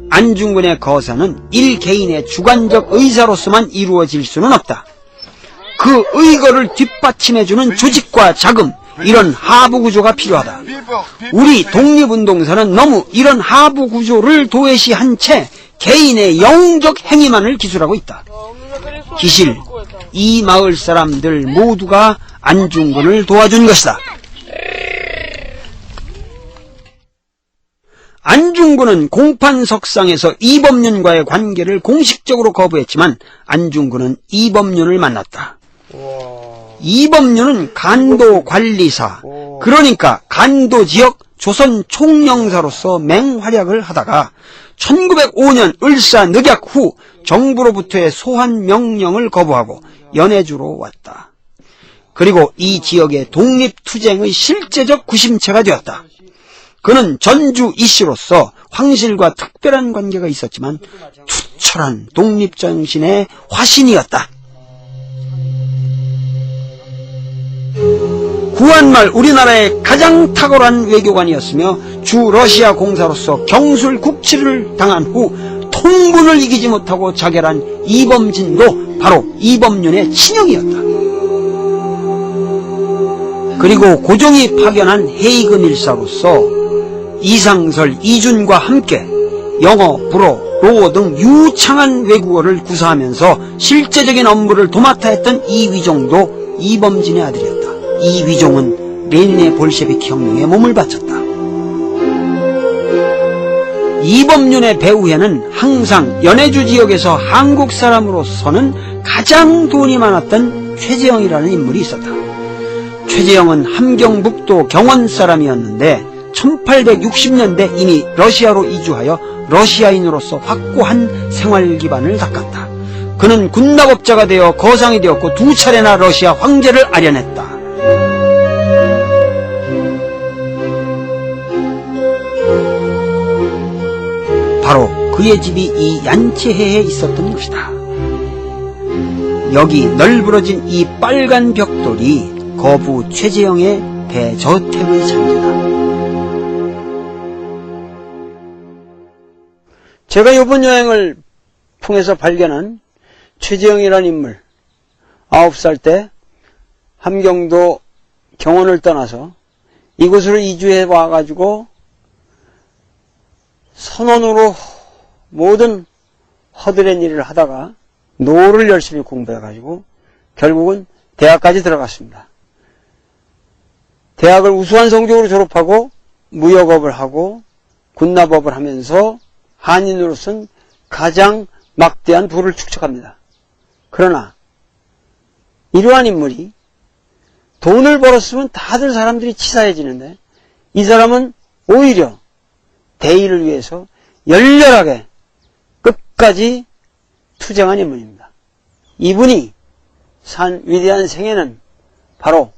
S2: 안중근의 거사는 일개인의 주관적 의사로서만 이루어질 수는 없다. 그 의거를 뒷받침해주는 조직과 자금, 이런 하부구조가 필요하다. 우리 독립운동사는 너무 이런 하부구조를 도외시한 채 개인의 영웅적 행위만을 기술하고 있다. 기실, 이 마을 사람들 모두가 안중근을 도와준 것이다. 안중근은 공판석상에서 이범윤과의 관계를 공식적으로 거부했지만 안중근은 이범윤을 만났다. 이범윤은 간도 관리사, 그러니까 간도 지역
S1: 조선 총영사로서 맹활약을 하다가 1905년 을사늑약 후 정부로부터의 소환 명령을 거부하고 연해주로 왔다. 그리고 이 지역의 독립투쟁의 실제적 구심체가 되었다. 그는 전주 이씨로서 황실과 특별한 관계가 있었지만 투철한 독립정신의 화신이었다. 구한말 우리나라의 가장 탁월한 외교관이었으며 주 러시아 공사로서 경술 국치를 당한 후 통군을 이기지 못하고 자결한 이범진도 바로 이범륜의 친형이었다. 그리고 고종이 파견한 헤이그 밀사로서 이상설, 이준과 함께 영어, 불어, 로어 등 유창한 외국어를 구사하면서 실제적인 업무를 도맡아 했던 이위종도 이범진의 아들이었다. 이위종은 레닌의 볼셰비키 혁명에 몸을 바쳤다. 이범륜의 배후에는 항상 연해주 지역에서 한국 사람으로서는 가장 돈이 많았던 최재형이라는 인물이 있었다. 최재형은 함경북도 경원 사람이었는데 1860년대 이미 러시아로 이주하여 러시아인으로서 확고한 생활 기반을 닦았다. 그는 군납업자가 되어 거상이 되었고 2차례나 러시아 황제를 아련했다. 바로 그의 집이 이 얀체해에 있었던 것이다. 여기 널브러진 이 빨간 벽돌이 거부 최재형의 대저택의 잔재다.
S2: 제가 이번 여행을 통해서 발견한 최재형이라는 인물, 9살 때 함경도 경원을 떠나서 이곳으로 이주해 와가지고 선원으로 모든 허드렛 일을 하다가 노를 열심히 공부해가지고 결국은 대학까지 들어갔습니다. 대학을 우수한 성적으로 졸업하고 무역업을 하고 군납업을 하면서 한인으로서는 가장 막대한 부를 축적합니다. 그러나 이러한 인물이 돈을 벌었으면 다들 사람들이 치사해지는데 이 사람은 오히려 대의를 위해서 열렬하게 끝까지 투쟁한 인물입니다. 이분이 산 위대한 생애는 바로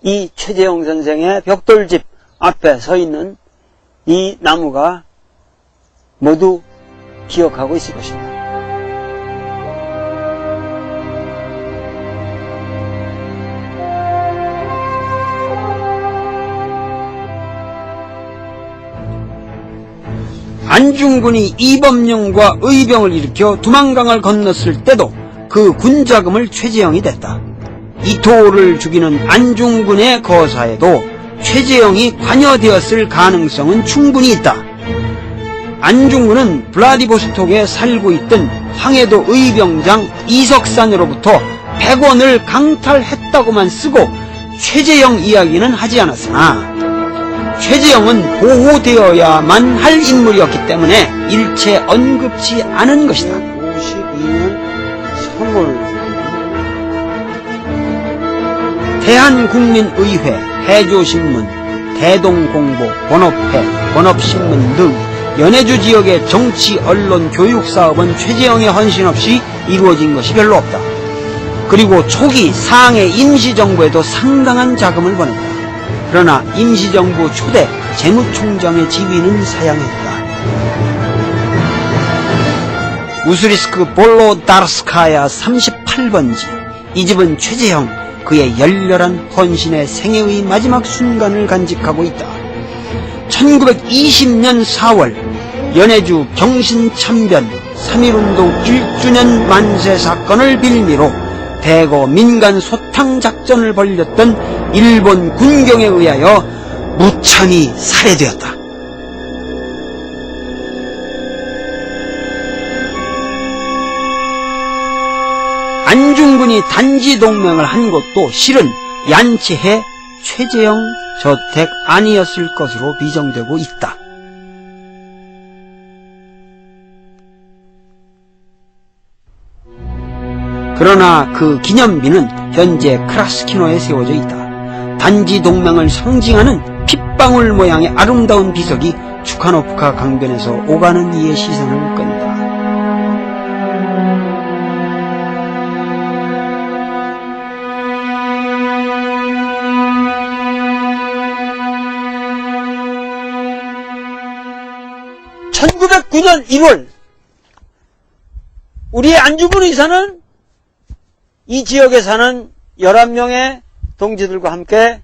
S2: 이 최재형 선생의 벽돌집 앞에 서 있는 이 나무가 모두 기억하고 있을 것입니다.
S1: 안중근이 이범룡과 의병을 일으켜 두만강을 건넜을 때도 그 군자금을 최재형이 댔다. 이토를 죽이는 안중근의 거사에도 최재형이 관여되었을 가능성은 충분히 있다. 안중근은 블라디보스톡에 살고 있던 황해도 의병장 이석산으로부터 100원을 강탈했다고만 쓰고 최재형 이야기는 하지 않았으나 최재형은 보호되어야만 할 인물이었기 때문에 일체 언급치 않은 것이다.
S2: 52년 3월
S1: 대한국민의회, 해조신문, 대동공보, 번업회, 번업신문 등 연해주 지역의 정치, 언론, 교육사업은 최재형의 헌신 없이 이루어진 것이 별로 없다. 그리고 초기 상해 임시정부에도 상당한 자금을 보냈다. 그러나 임시정부 초대 재무총장의 지위는 사양했다. 우스리스크 볼로다르스카야 38번지. 이 집은 최재형, 그의 열렬한 헌신의 생애의 마지막 순간을 간직하고 있다. 1920년 4월 연해주 경신참변 3.1운동 1주년 만세 사건을 빌미로 대거 민간 소탕 작전을 벌였던 일본 군경에 의하여 무참히 살해되었다. 안중근이 단지 동맹을 한 것도 실은 얀체해 최재형 저택 아니었을 것으로 미정되고 있다. 그러나 그 기념비는 현재 크라스키노에 세워져 있다. 단지 동맹을 상징하는 핏 물방울 모양의 아름다운 비석이 추카노프카 강변에서 오가는 이의 시선을 끈다.
S2: (1909년 1월) 우리 안중근 의사는 이 지역에 사는 11명의 동지들과 함께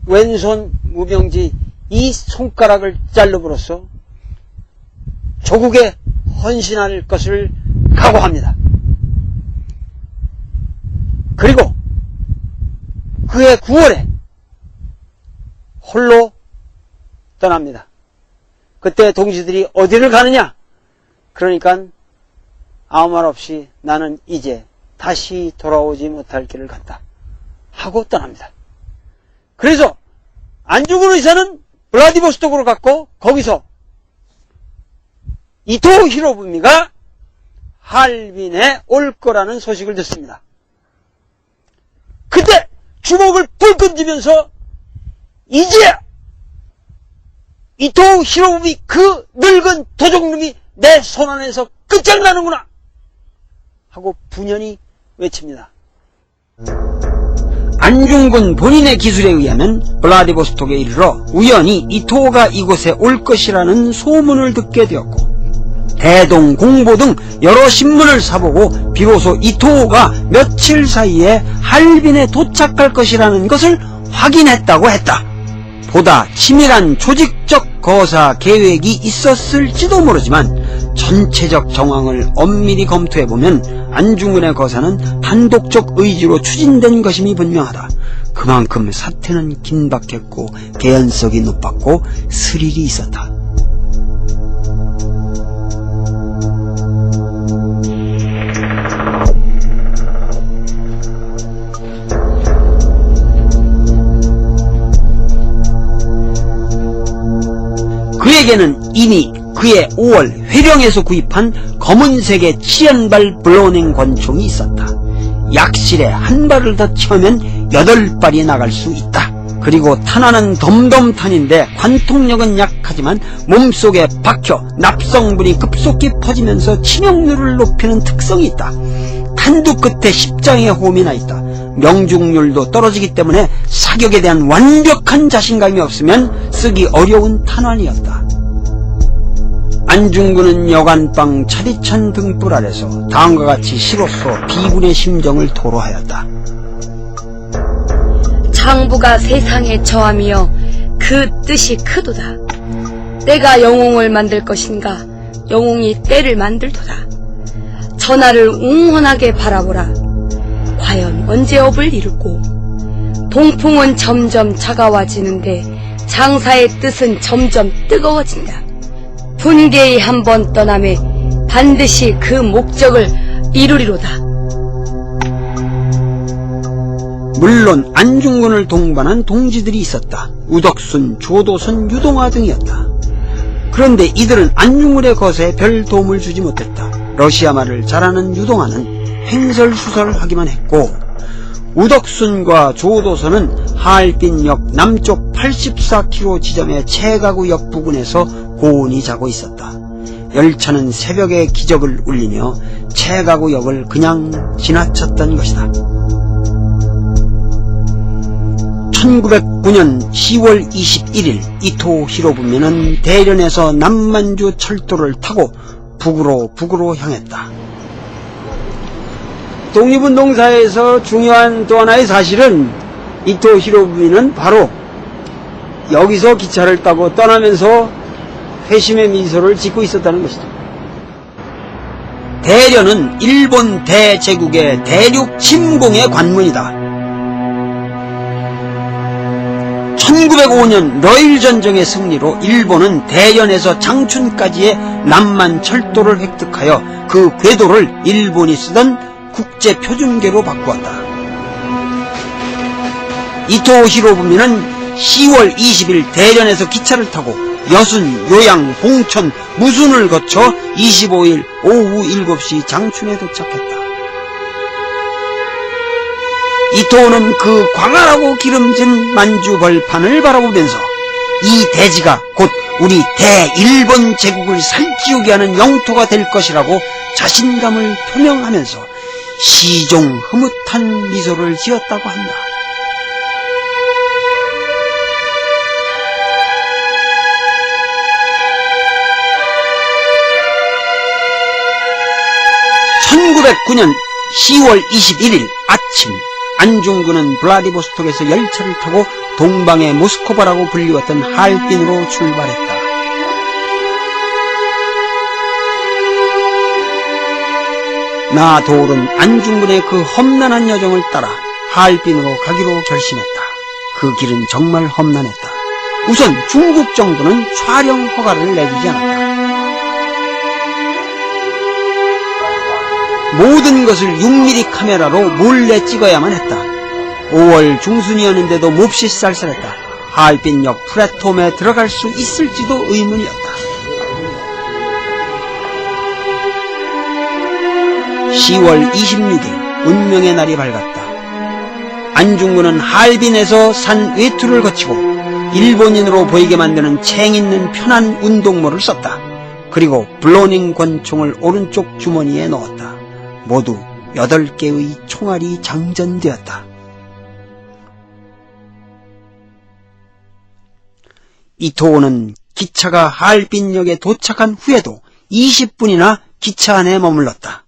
S2: 왼손 무병지 이 손가락을 자름으로써 조국에 헌신할 것을 각오합니다. 그리고 그해 9월에 홀로 떠납니다. 그때 동지들이 어디를 가느냐? 그러니까 아무 말 없이 나는 이제 다시 돌아오지 못할 길을 갔다 하고 떠납니다. 그래서 안중근 의사는 블라디보스토크로 갔고 거기서 이토 히로부미가 할빈에 올 거라는 소식을 듣습니다. 그때 주먹을 불끈 쥐면서 이제 이토 히로부미 그 늙은 도적놈이 내 손안에서 끝장나는구나 하고 분연히 외칩니다.
S1: 안중근 본인의 기술에 의하면 블라디보스톡에 이르러 우연히 이토가 이곳에 올 것이라는 소문을 듣게 되었고 대동, 공보 등 여러 신문을 사보고 비로소 이토가 며칠 사이에 할빈에 도착할 것이라는 것을 확인했다고 했다. 보다 치밀한 조직적 거사 계획이 있었을지도 모르지만 전체적 정황을 엄밀히 검토해보면 안중근의 거사는 단독적 의지로 추진된 것임이 분명하다. 그만큼 사태는 긴박했고 개연성이 높았고 스릴이 있었다. 그에게는 이미 그해 5월 회령에서 구입한 검은색의 7연발 블로닝 권총이 있었다. 약실에 한 발을 더 채우면 8발이 나갈 수 있다. 그리고 탄환은 덤덤탄인데 관통력은 약하지만 몸속에 박혀 납성분이 급속히 퍼지면서 치명률을 높이는 특성이 있다. 탄두 끝에 십장의 홈이 나 있다. 명중률도 떨어지기 때문에 사격에 대한 완벽한 자신감이 없으면 쓰기 어려운 탄환이었다. 안중근은 여간방 차디찬 등불 아래서 다음과 같이 시로써 비군의 심정을 토로하였다.
S4: 장부가 세상에 처함이여 그 뜻이 크도다. 때가 영웅을 만들 것인가 영웅이 때를 만들도다. 전하를 웅혼하게 바라보라. 과연 언제 업을 이루고 동풍은 점점 차가워지는데 장사의 뜻은 점점 뜨거워진다. 분개히 한번 떠남에 반드시 그 목적을 이루리로다.
S1: 물론 안중근을 동반한 동지들이 있었다. 우덕순, 조도선, 유동화 등이었다. 그런데 이들은 안중근의 거세에 별 도움을 주지 못했다. 러시아 말을 잘하는 유동화는 횡설수설하기만 했고 우덕순과 조도선은 하얼빈역 남쪽 84km 지점의 채가구역 부근에서 고온히 자고 있었다. 열차는 새벽에 기적을 울리며 채가구역을 그냥 지나쳤던 것이다. 1909년 10월 21일 이토 히로부미는 대련에서 남만주 철도를 타고 북으로 향했다.
S2: 독립운동사에서 중요한 또 하나의 사실은 이토 히로부미는 바로 여기서 기차를 타고 떠나면서 회심의 미소를 짓고 있었다는 것이죠.
S1: 대련은 일본 대제국의 대륙 침공의 관문이다. 1905년 러일전쟁의 승리로 일본은 대련에서 장춘까지의 남만 철도를 획득하여 그 궤도를 일본이 쓰던 국제표준계로 바꾸었다. 이토 히로부미는 10월 20일 대련에서 기차를 타고 여순, 요양, 봉천, 무순을 거쳐 25일 오후 7시 장춘에 도착했다. 이토호는 그 광활하고 기름진 만주 벌판을 바라보면서 이 대지가 곧 우리 대일본 제국을 살찌우게 하는 영토가 될 것이라고 자신감을 표명하면서 시종 흐뭇한 미소를 지었다고 한다. (1909년 10월 21일) 아침, 안중근은 블라디보스톡에서 열차를 타고 동방의 모스코바라고 불리웠던 하얼빈으로 출발했다. 나도울은 안중근의 그 험난한 여정을 따라 하얼빈으로 가기로 결심했다. 그 길은 정말 험난했다. 우선 중국 정부는 촬영 허가를 내주지 않았다. 모든 것을 6mm 카메라로 몰래 찍어야만 했다. 5월 중순이었는데도 몹시 쌀쌀했다. 하얼빈역 플랫폼에 들어갈 수 있을지도 의문이었다. 10월 26일 운명의 날이 밝았다. 안중근은 하얼빈에서 산 외투를 거치고 일본인으로 보이게 만드는 챙 있는 편한 운동모를 썼다. 그리고 블로닝 권총을 오른쪽 주머니에 넣었다. 모두 8개의 총알이 장전되었다. 이토호는 기차가 하얼빈역에 도착한 후에도 20분이나 기차 안에 머물렀다.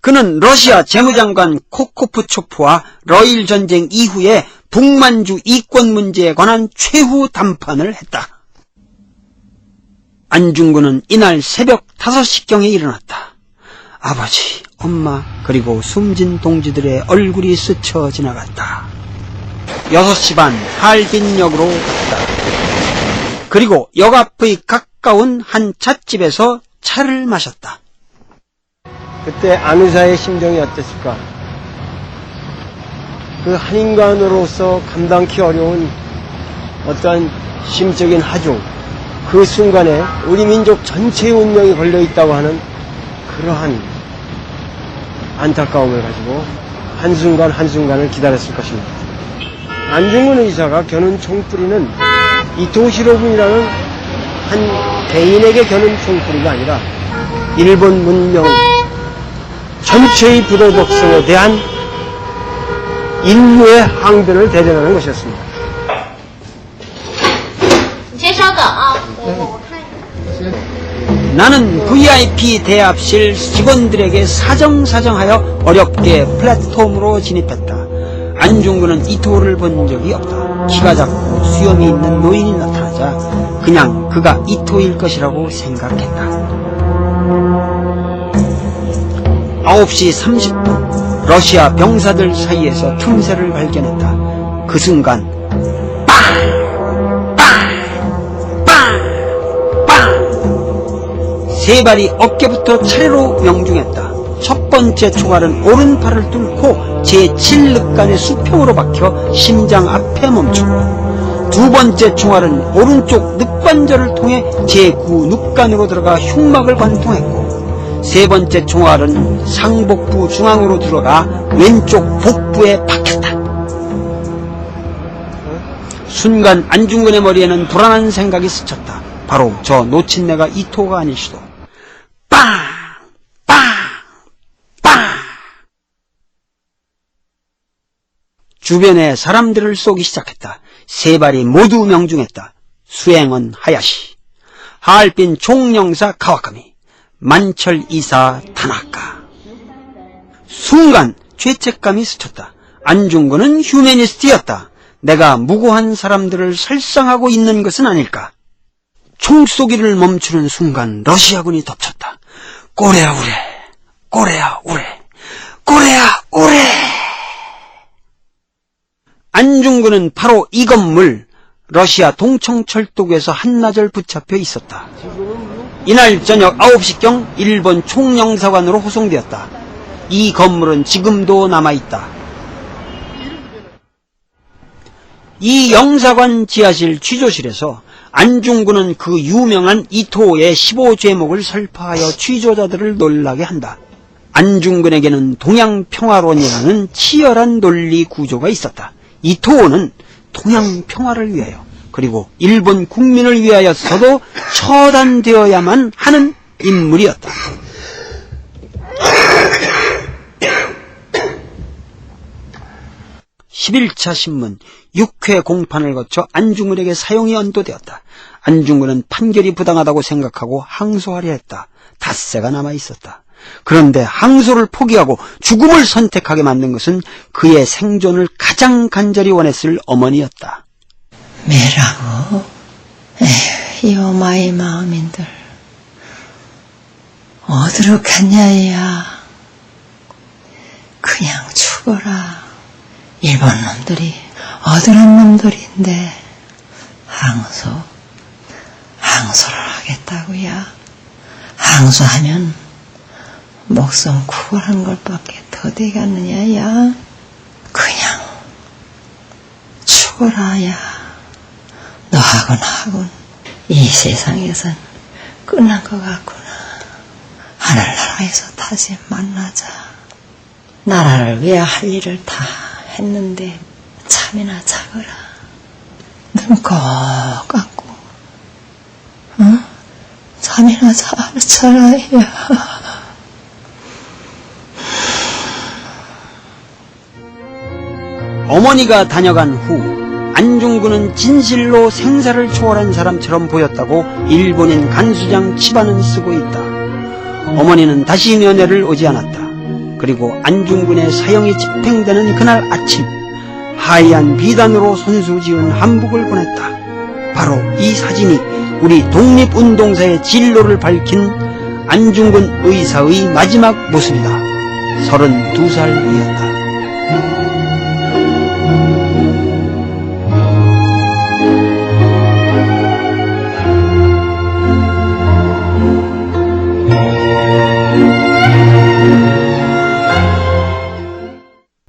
S1: 그는 러시아 재무장관 코코프초프와 러일 전쟁 이후에 북만주 이권 문제에 관한 최후 담판을 했다. 안중근은 이날 새벽 5시경에 일어났다. 아버지, 엄마, 그리고 숨진 동지들의 얼굴이 스쳐 지나갔다. 6시 반 하얼빈역으로 갔다. 그리고 역 앞의 가까운 한 찻집에서 차를 마셨다.
S2: 그때 안 의사의 심정이 어땠을까? 그 한 인간으로서 감당키 어려운 어떠한 심적인 하중, 그 순간에 우리 민족 전체의 운명이 걸려있다고 하는 그러한 안타까움을 가지고 한순간 한순간을 기다렸을 것입니다. 안중근 의사가 겨눈 총뿌리는 이토 시로부이라는 한 개인에게 겨눈 총뿌리가 아니라 일본 문명 전체의 부도덕성에 대한 인류의 항변을 대변하는 것이었습니다.
S1: 나는 VIP 대합실 직원들에게 사정하여 어렵게 플랫폼으로 진입했다. 안중근은 이토호를 본 적이 없다. 키가 작고 수염이 있는 노인이 나타나자 그냥 그가 이토일 것이라고 생각했다. 9시 30분 러시아 병사들 사이에서 틈새를 발견했다. 그 순간 빵! 빵! 빵! 빵! 세 발이 어깨부터 차례로 명중했다. 첫 번째 총알은 오른팔을 뚫고 제7늑간의 수평으로 박혀 심장 앞에 멈추고, 두 번째 총알은 오른쪽 늑관절을 통해 제9늑간으로 들어가 흉막을 관통했고, 세 번째 총알은 상복부 중앙으로 들어가 왼쪽 복부에 박혔다. 순간 안중근의 머리에는 불안한 생각이 스쳤다. 바로 저 노친네가 이토가 아닐 수도. 빵! 빵! 빵! 주변에 사람들을 쏘기 시작했다. 세 발이 모두 명중했다. 수행원 하야시, 하얼빈 총영사 카와카미, 만철 이사 타나카. 순간 죄책감이 스쳤다. 안중근은 휴머니스트였다. 내가 무고한 사람들을 살상하고 있는 것은 아닐까. 총쏘기를 멈추는 순간 러시아군이 덮쳤다. 꼬레아 우레, 꼬레아 우레, 꼬레아 우레. 안중근은 바로 이 건물 러시아 동청철도구에서 한나절 붙잡혀 있었다. 이날 저녁 9시경 일본 총영사관으로 호송되었다. 이 건물은 지금도 남아있다. 이 영사관 지하실 취조실에서 안중근은 그 유명한 이토의 15죄목을 설파하여 취조자들을 놀라게 한다. 안중근에게는 동양평화론이라는 치열한 논리 구조가 있었다. 이토호는 동양평화를 위하여 그리고 일본 국민을 위하여서도 처단되어야만 하는 인물이었다. 11차 신문 6회 공판을 거쳐 안중근에게 사형이 언도되었다. 안중근은 판결이 부당하다고 생각하고 항소하려 했다. 닷새가 남아있었다. 그런데 항소를 포기하고 죽음을 선택하게 만든 것은 그의 생존을 가장 간절히 원했을 어머니였다.
S5: 매라고? 에휴, 이 엄마의 마음인들 어디로 갔냐야. 그냥 죽어라. 일본 놈들이 어드런 놈들인데 항소를 하겠다고야. 항소하면 목숨 구걸한 것밖에 더 되겠느냐, 야. 그냥 죽어라, 야. 너하군 이 세상에선 끝난 것 같구나. 하늘나라에서 다시 만나자. 나라를 위해 할 일을 다 했는데 잠이나 자거라. 눈 꼭 감고 잠이나 자라, 야.
S1: 어머니가 다녀간 후 안중근은 진실로 생사를 초월한 사람처럼 보였다고 일본인 간수장 치바는 쓰고 있다. 어머니는 다시 면회를 오지 않았다. 그리고 안중근의 사형이 집행되는 그날 아침 하얀 비단으로 손수지은 한복을 보냈다. 바로 이 사진이 우리 독립운동사의 진로를 밝힌 안중근 의사의 마지막 모습이다. 32살이었다.